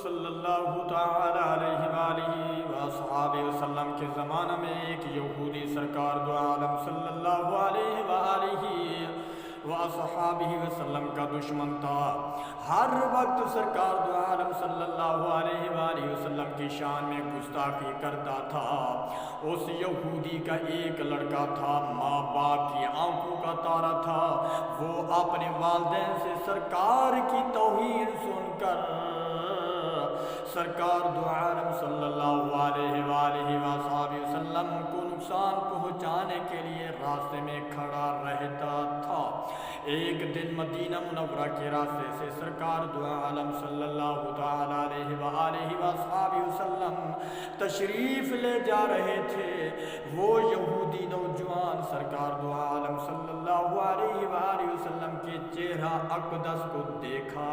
صلی اللہ تعالی علیہ وآلہ وآصحابہ وسلم کے زمانہ میں ایک یہودی سرکار دو عالم صلی اللہ علیہ وآلہ وآصحابہ وسلم کا دشمن تھا۔ ہر وقت سرکار دو عالم صلی اللہ علیہ وآلہ وسلم کی شان میں گستاخی کرتا تھا۔ اس یہودی کا ایک لڑکا تھا، ماں باپ کی آنکھوں کا تارا تھا۔ وہ اپنے والدین سے سرکار کی توہین سن کر سرکار دو عالم صلی اللہ علیہ وآلہ وسلم کو نقصان پہنچانے کے لیے راستے میں کھڑا رہتا تھا۔ ایک دن مدینہ منورہ کے راستے سے سرکار دو عالم صلی اللہ تعالی علیہ وآلہ وسلم تشریف لے جا رہے تھے۔ وہ یہودی نوجوان سرکار دو عالم صلی اللہ علیہ وآلہ وسلم کے چہرہ اقدس کو دیکھا،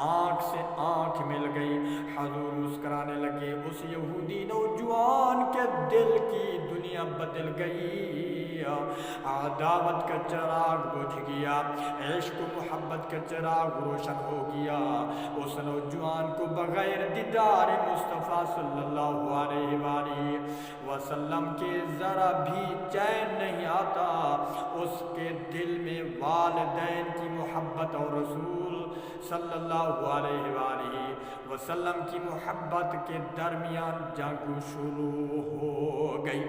آنکھ سے آنکھ مل گئی۔ حضور مسکرانے لگے۔ اس یہودی نوجوان کے دل کی دنیا بدل گئی۔ عداوت کا چراغ بجھ گیا، عشق و محبت کا چراغ روشن ہو گیا۔ اس نوجوان کو بغیر دیدار مصطفیٰ صلی اللہ علیہ وآلہ وسلم کے ذرا بھی چین نہیں آتا۔ اس کے دل میں والدین کی محبت اور رسول صلی اللہ علیہ وآلہ وسلم کی محبت کے درمیان جنگ شروع ہو گئی۔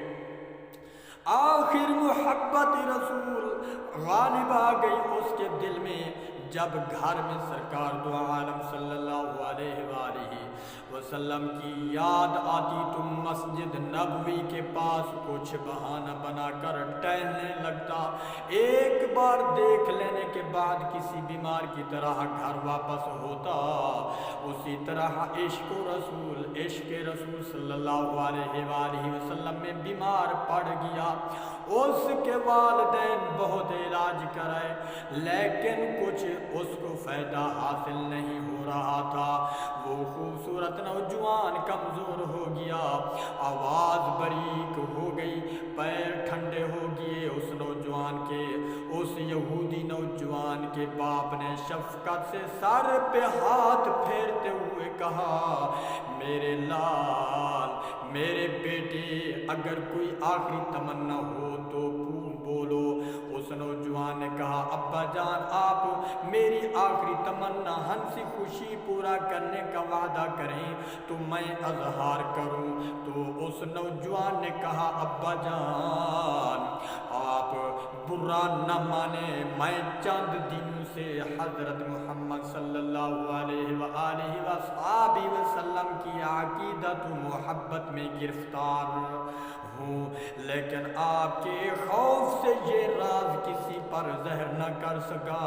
آخر محبت رسول غالب آ گئی اس کے دل میں، جب گھر میں سرکار دو عالم صلی اللہ علیہ وآلہ وسلم کی یاد آتی تو مسجد نبوی کے پاس کچھ بہانہ بنا کر ٹہلنے لگتا۔ ایک بار دیکھ لینے کے بعد کسی بیمار کی طرح گھر واپس ہوتا۔ اسی طرح عشق رسول صلی اللہ علیہ وآلہ وسلم میں بیمار پڑ گیا۔ اس کے والدین بہت علاج کرائے لیکن کچھ اس کو فائدہ حاصل نہیں ہو رہا تھا۔ وہ خوبصورت نوجوان کمزور ہو گیا، آواز باریک ہو گئی، پیر ٹھنڈے ہو گئے اس نوجوان کے۔ اس یہودی نوجوان کے باپ نے شفقت سے سر پہ ہاتھ پھیرتے ہوئے کہا، میرے لال، میرے بیٹے، اگر کوئی آخری تمنا ہو تو بولو۔ اس نوجوان نے کہا، ابا جان، آپ میری آخری تمنا ہنسی خوشی پورا کرنے کا وعدہ کریں تو میں اظہار کروں۔ تو اس نوجوان نے کہا، ابا جان، آپ برا نہ مانے، میں چند دنوں سے حضرت محمد صلی اللہ علیہ وآلہ وصحابہ وسلم کی عقیدت و محبت میں گرفتار ہوں، لیکن آپ کے خوف سے یہ راز کسی پر ظاہر نہ کر سکا۔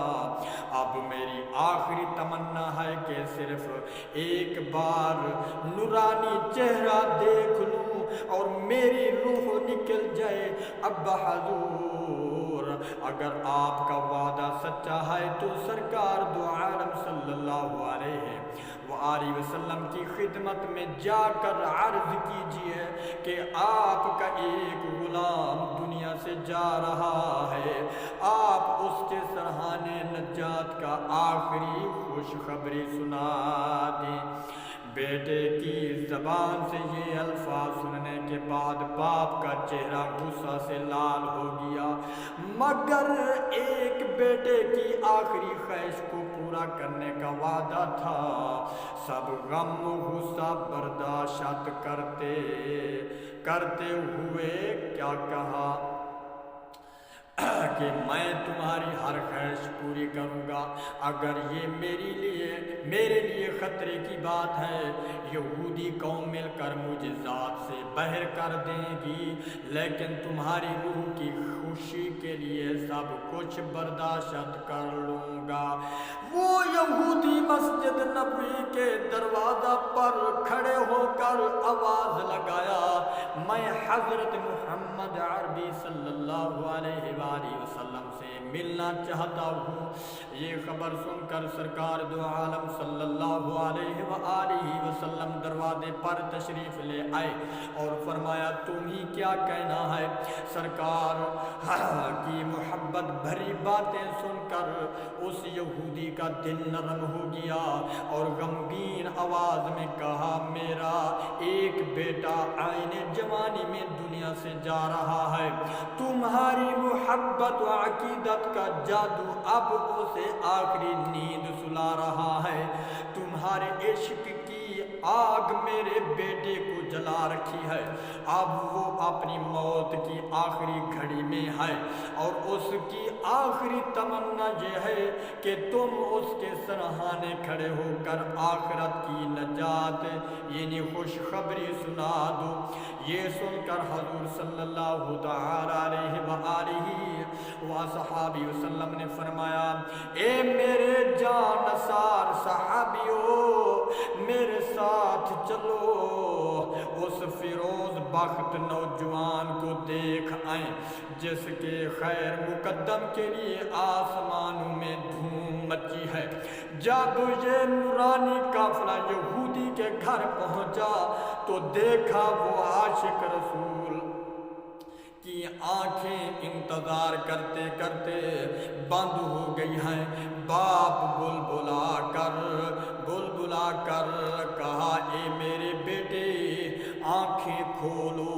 اب میری آخری تمنا ہے کہ صرف ایک بار نورانی چہرہ دیکھ لوں اور میری روح نکل جائے۔ اب حضور، اگر آپ کا وعدہ سچا ہے تو سرکار دو عالم صلی اللہ علیہ وآلہ وسلم کی خدمت میں جا کر عرض کیجئے کہ آپ کا ایک غلام دنیا سے جا رہا ہے، آپ اس کے سرحانے نجات کا آخری خوشخبری سنا دیں۔ بیٹے کی زبان سے یہ الفاظ سننے کے بعد باپ کا چہرہ غصہ سے لال ہو گیا، مگر ایک بیٹے کی آخری خواہش کو پورا کرنے کا وعدہ تھا۔ سب غم و غصہ برداشت کرتے ہوئے کیا کہا کہ میں تمہاری ہر خواہش پوری کروں گا اگر یہ میرے لیے خطرے کی بات ہے۔ یہودی قوم مل کر مجھے ذات سے باہر کر دے گی، لیکن تمہاری روح کی خوشی کے لیے سب کچھ برداشت کر لوں گا۔ وہ یہودی مسجد نبوی کے دروازہ پر کھڑے ہو کر آواز لگایا، میں حضرت محمد عربی صلی اللہ علیہ وآلہ وسلم سے ملنا چاہتا ہوں۔ یہ خبر سن کر سرکار دو عالم صلی اللہ علیہ وآلہ وسلم دروازے پر تشریف لے آئے اور فرمایا، تم ہی کیا کہنا ہے؟ سرکار کی محبت بھری باتیں سن کر اس یہودی کا دل نرم ہو گیا اور غمگین آواز میں کہا میرا ایک بیٹا عین جوانی میں دنیا سے جا رہا ہے، تمہاری محبت و عقیدت کا جادو اب اسے آخری نیند سلا رہا ہے، تمہارے عشق کی آگ میرے بیٹے کو جلا رکھی ہے، اب وہ اپنی موت کی آخری گھڑی میں ہے اور اس کی آخری تمنا یہ ہے کہ تم اس کے سرہانے کھڑے ہو کر آخرت کی نجات یعنی خوشخبری سنا دو۔ یہ سن کر حضور صلی اللہ تعالی علیہ وآلہ وصحابہ وسلم نے فرمایا، اے میرے جانثار صحابیوں، میرے ساتھ چلو، اس فیروز بخت نوجوان کو دیکھ آئیں جس کے خیر مقدم کے لیے آسمانوں میں دھوم مچی ہے۔ جب یہ نورانی قافلہ یہودی کے گھر پہنچا تو دیکھا وہ عاشق رسول کی آنکھیں انتظار کرتے کرتے بند ہو گئی ہیں۔ باپ بلبلا کر کہا، اے میرے بیٹے آنکھیں کھولو،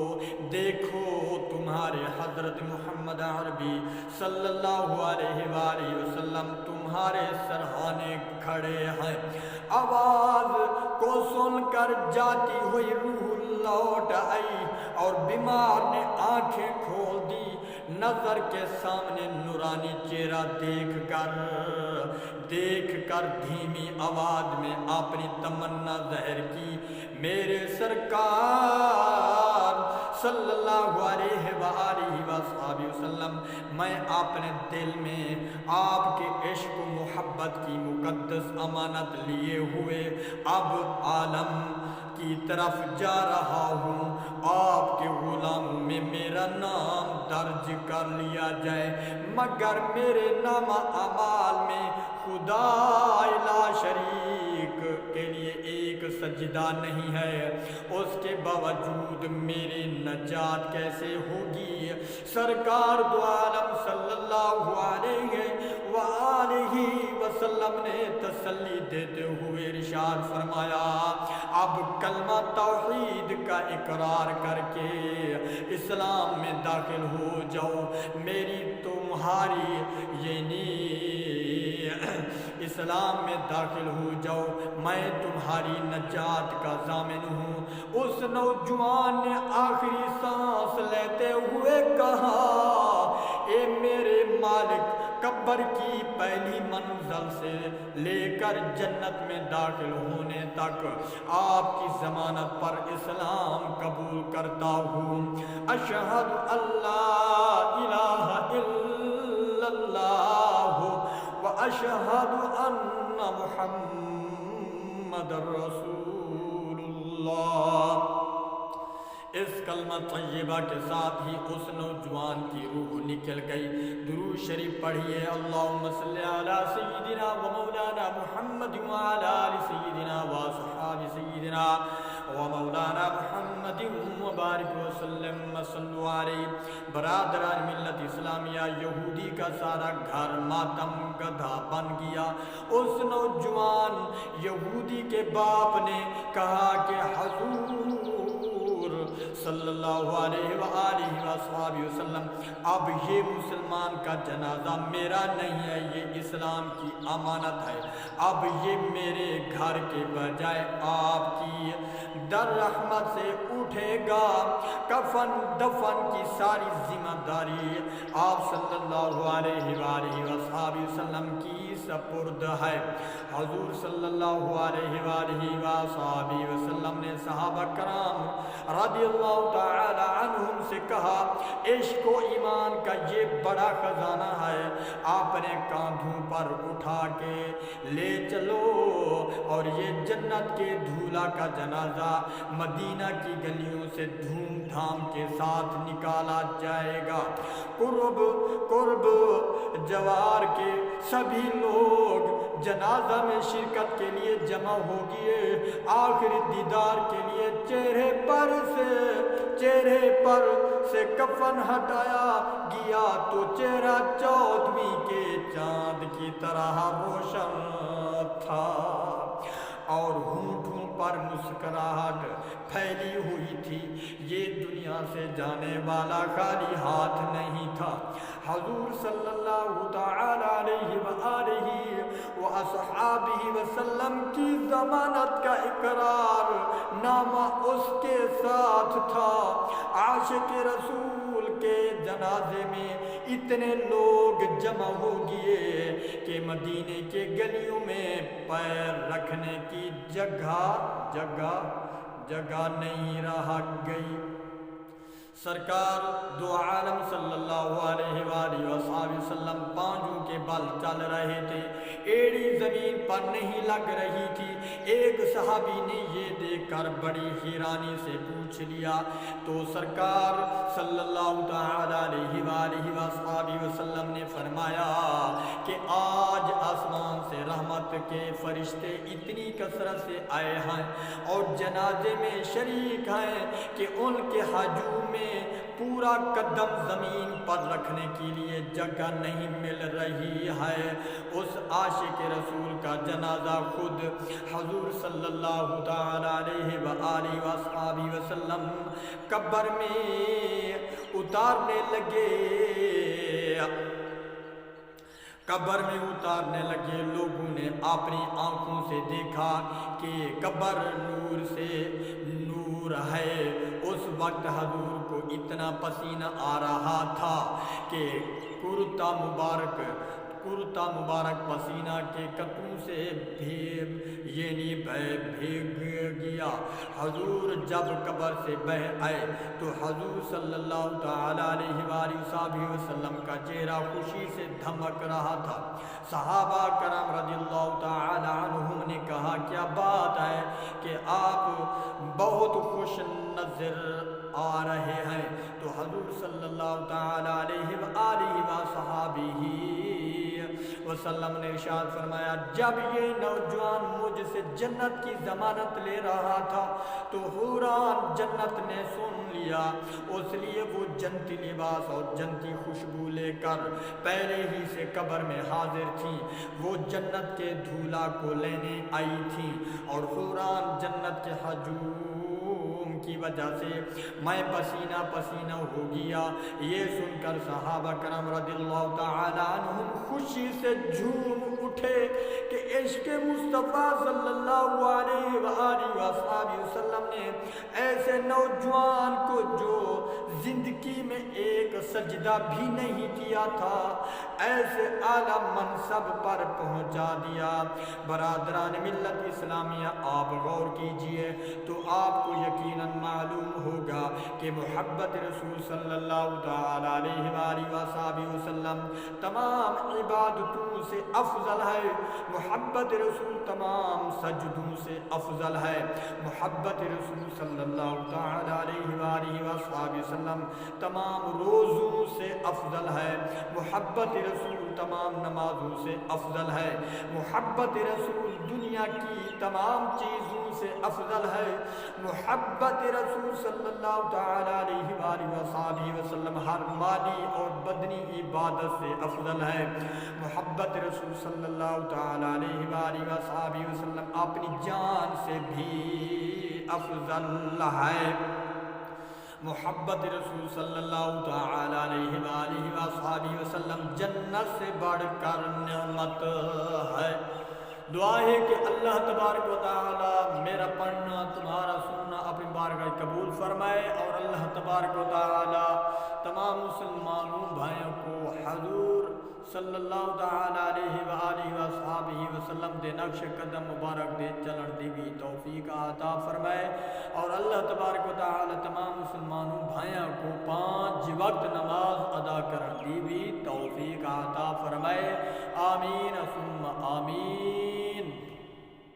دیکھو تمہارے حضرت محمد عربی صلی اللہ علیہ وآلہ وسلم تمہارے سرہانے کھڑے ہیں۔ آواز کو سن کر جاتی ہوئی روح لوٹ آئی اور بیمار نے آنکھیں کھول دی، نظر کے سامنے نورانی چہرہ دیکھ کر دھیمی آواز میں اپنی تمنا ظاہر کی، میرے سرکار صلی اللہ علیہ وآلہ وصحبہ وسلم، میں اپنے دل میں آپ کے عشق و محبت کی مقدس امانت لیے ہوئے اب عالم کی طرف جا رہا ہوں، آپ کے غلاموں میں میرا نام درج کر لیا جائے، مگر میرے نام اعمال میں خدا لا شریک کے لیے ایک سجدہ نہیں ہے، اس کے باوجود میری نجات کیسے ہوگی؟ سرکار دو عالم صلی اللہ علیہ وآلہ وسلم نے تسلی دیتے ہوئے ارشاد فرمایا، اب کلمہ توحید کا اقرار کر کے اسلام میں داخل ہو جاؤ، میری تمہاری یعنی اسلام میں داخل ہو جاؤ، میں تمہاری نجات کا ضامن ہوں۔ اس نوجوان نے آخری سانس لیتے ہوئے کہا، اے میرے مالک، قبر کی پہلی منزل سے لے کر جنت میں داخل ہونے تک آپ کی ضمانت پر اسلام قبول کرتا ہوں، اشہد اللہ الہ الا اللہ واشہد ان محمد رسول اللہ۔ اس کلمہ طیبہ کے ساتھ ہی اس نوجوان کی روح نکل گئی۔ درود شریف پڑھیے، اللہم صلی علی سیدنا و مولانا محمد وعلی آل سیدنا و صحاب سیدنا و مولانا محمد وبارک وسلم صلو علیہ۔ برادران ملت اسلامیہ، یہودی کا سارا گھر ماتم گدھا بن گیا۔ اس نوجوان یہودی کے باپ نے کہا کہ حضور صلی اللہ علیہ وآلہ وصحبہ وسلم، اب یہ مسلمان کا جنازہ میرا نہیں ہے، یہ اسلام کی امانت ہے، اب یہ میرے گھر کے بجائے آپ کی در رحمت سے اٹھے گا، کفن دفن کی ساری ذمہ داری آپ صلی اللہ علیہ وآلہ وصحبہ وسلم کی سپرد ہے۔ حضور صلی اللہ علیہ وآلہ وصحبہ وسلم نے صحابہ کرام رضی اللہ تعالی عنہم سے کہا، عشق و ایمان کا یہ بڑا خزانہ ہے، آپ نے کاندھوں پر اٹھا کے لے چلو اور یہ جنت کے دھولا کا جنازہ مدینہ کی گلیوں سے دھوم دھام کے ساتھ نکالا جائے گا۔ قرب جوار کے سبھی لوگ جنازہ میں شرکت کے لیے جمع ہو گئے۔ آخری دیدار کے لیے چہرے پر سے کفن ہٹایا گیا تو چہرہ 14ویں کے چاند کی طرح روشن تھا۔ اور ہونٹوں پر مسکراہٹ پھیلی ہوئی تھی۔ یہ دنیا سے جانے والا خالی ہاتھ نہیں تھا۔ حضور صلی اللہ تعالی علیہ وآلہ وصحابہ وسلم کی ضمانت کا اقرار نامہ اس کے ساتھ تھا۔ عاشق رسول کے جنازے میں اتنے لوگ جمع ہو گئے کہ مدینے کے گلیوں میں پیر رکھنے کی جگہ نہیں رہ گئی۔ سرکار دو عالم صلی اللہ علیہ وآلہ وسلم پانجوں کے بل چل رہے تھے، ایڑی زمین پر نہیں لگ رہی تھی۔ ایک صحابی نے یہ دیکھ کر بڑی حیرانی سے پوچھ لیا تو سرکار صلی اللہ تعالی علیہ وآلہ وسلم نے فرمایا کہ آج آسمان سے رحمت کے فرشتے اتنی کثرت سے آئے ہیں اور جنازے میں شریک ہیں کہ ان کے ہجوم میں پورا قدم زمین پر رکھنے کے لیے جگہ نہیں مل رہی ہے۔ اس عاشق رسول کا جنازہ خود حضور صلی اللہ تعالی علیہ وآلہ وسلم قبر میں اتارنے لگے۔ لوگوں نے اپنی آنکھوں سے دیکھا کہ قبر نور سے نور ہے۔ اس وقت حضور کو اتنا پسینہ آ رہا تھا کہ کرتا مبارک پسینہ کے قطروں سے بھیگ گیا۔ حضور جب قبر سے بہ آئے تو حضور صلی اللہ تعالی علیہ وآلہ وسلم کا چہرہ خوشی سے دھمک رہا تھا۔ صحابہ کرام رضی اللہ تعالی عنہم نے کہا کیا بات ہے کہ آپ بہت خوش نظر آ رہے ہیں؟ تو حضور صلی اللہ تعالی علیہ وآلہ وسلم نے ارشاد فرمایا جب یہ نوجوان مجھ سے جنت کی ضمانت لے رہا تھا تو حوران جنت نے سن لیا، اس لیے وہ جنتی لباس اور جنتی خوشبو لے کر پہلے ہی سے قبر میں حاضر تھیں۔ وہ جنت کے دھولا کو لینے آئی تھیں اور حوران جنت کے ہجوم کی وجہ سے میں پسینہ پسینہ ہو گیا۔ یہ سن کر صحابہ کرام رضی اللہ تعالی عنہم خوشی سے جھوم اٹھے کہ عشق مصطفیٰ صلی اللہ علیہ وآلہ وسلم نے ایسے نوجوان کو جو زندگی میں ایک سجدہ بھی نہیں کیا تھا ایسے اعلیٰ منصب پر پہنچا دیا۔ برادران ملت اسلامیہ آپ غور کیجئے تو آپ کو یقیناً معلوم ہوگا کہ محبت رسول صلی اللہ تعالی علیہ وآلہ وسلم تمام عبادتوں سے افضل ہے۔ محبت رسول تمام سجدوں سے افضل ہے۔ محبت رسول صلی اللہ تعالی علیہ وآلہ وسلم تمام روزوں سے افضل ہے۔ محبت رسول تمام نمازوں سے افضل ہے۔ محبت رسول دنیا کی تمام چیزوں سے افضل ہے۔ محبت رسول صلی اللہ تعالی علیہ وآلہ وسلم ہر مالی اور بدنی عبادت سے افضل ہے۔ محبت رسول صلی اللہ تعالی علیہ وآلہ وسلم اپنی جان سے بھی افضل ہے۔ محبت رسول صلی اللہ تعالی علیہ وآلہ وسلم جنت سے بڑھ کر نعمت ہے۔ دعا ہے کہ اللہ تبارک و تعالی میرا پڑھنا تمہارا سننا اپنی بارگاہ قبول فرمائے اور اللہ تبارک و تعالی تمام مسلمانوں بھائیوں کو حضور صلی اللہ تعالی علیہ وآلہ وسلم دے نقش قدم مبارک دے چلن دی بھی توفیق عطا فرمائے اور اللہ تبارک و تعالی تمام مسلمانوں بھائیوں کو 5 وقت نماز ادا کرن دی بھی توفیق عطا فرمائے۔ آمین ثم آمین۔